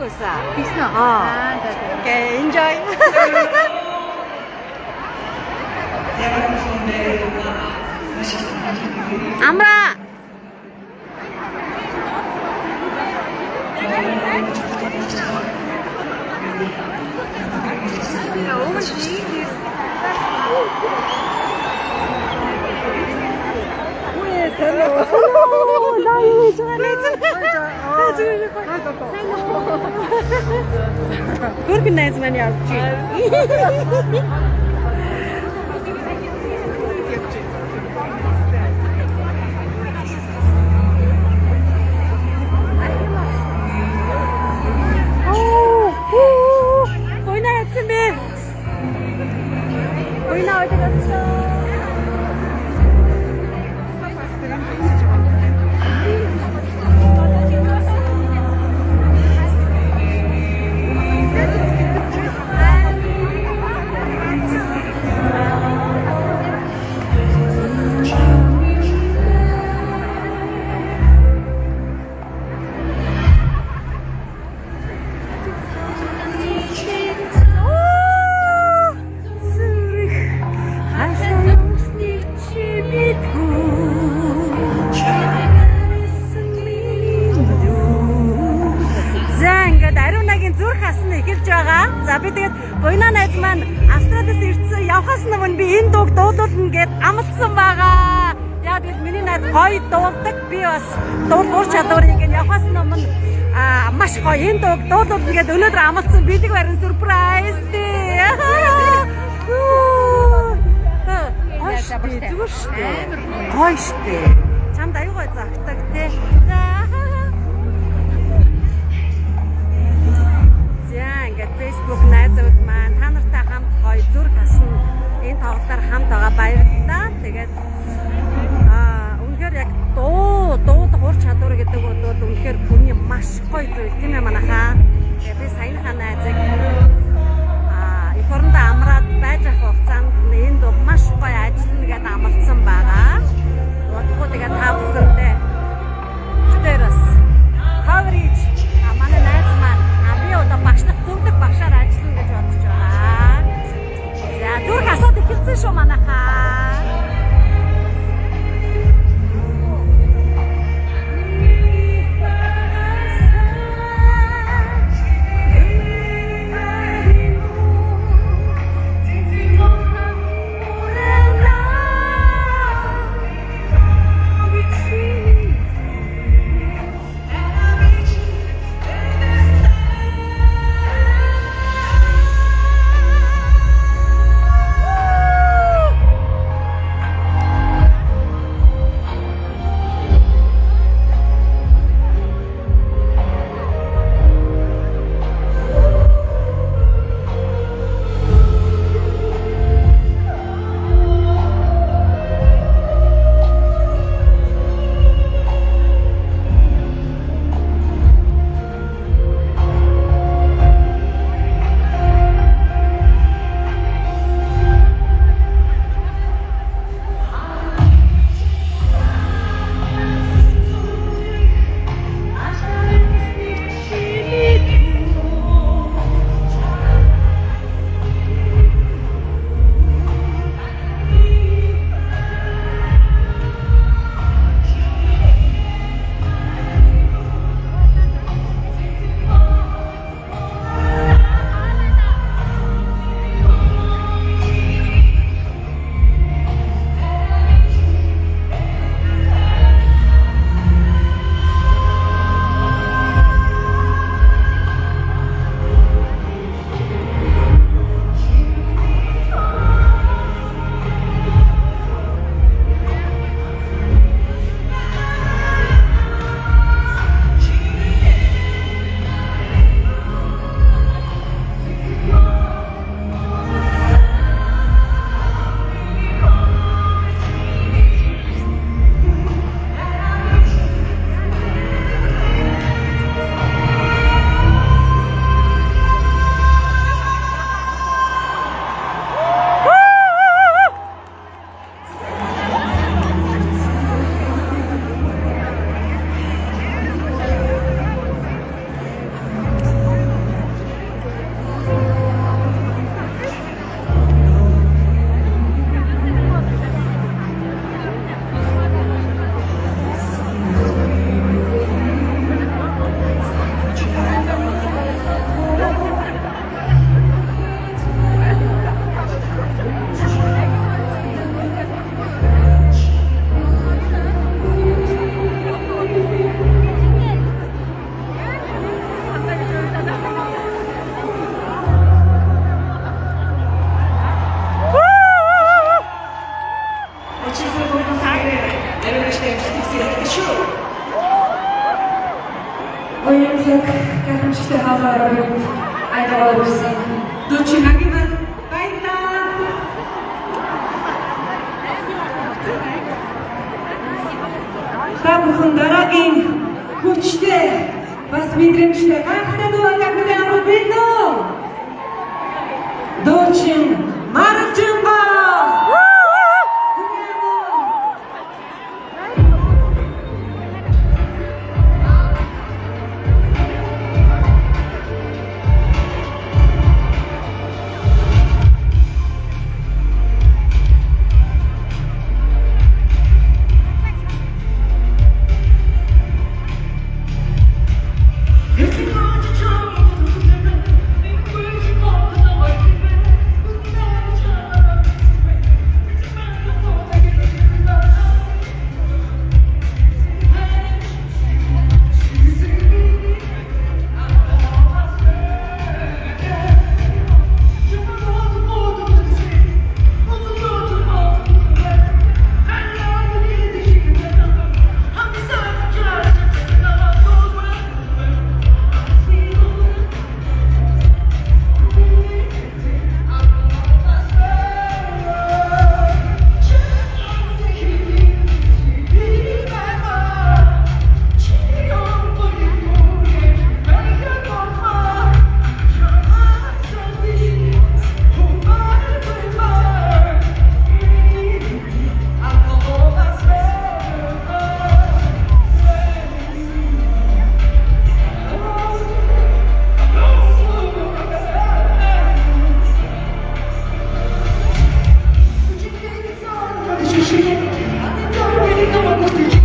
있어. 있어. 아, 네. 오케이, enjoy. 아무라. 나이 좋아하네. 그렇게 나지만이 없지. 보이나 했으면 보이나 어디 갔어? За би тэгээд буйнаа найз маань Австраlis ирсэн явхаас өмнө би энэ дууг дуулуулна гэд амласан байгаа. Яа гэвэл миний найз гоё дуулдаг. Би бас дуулуур чадварыг нь явхаас өмнө маш гоё энэ дууг дуулуулна гэд өнөөдөр амласан. Бэлэг барин surprise тий. Гоё штэ. Гоё штэ. Чамд аюугаа загтаг тий. Facebook найзууд маань та нартай хамт гоё зүрх хасна. Энэ тоглолтоор хамт байгаа баярлалаа. Тэгээд үнэхээр яг дуудах ур чадвар гэдэг бол үнэхээр хүний маш гоё зүйл тийм ээ манайхаа. Тэгээд би саяхан найзыг их орондоо амраад байж ах хугацаанд энэ дуу маш гоё ажиллана гэдээ амласан байгаа. Бодохгүй тэгээд та бүхэндээ битээрс coverage манай найз маань би одоо багшлах зөвлөх багшаар ажиллана гэж бодож байгаа. За зүрх асууд ихэлсэн шүү манайхаа. Bozak, Katmış'ta hava arabı. Ayda olursun. Doçina gibi. Kayıtlar. Tabuhun daragin. Kuçte. Посмотримся, как это было, как мы там убили. Дочин Марченко! She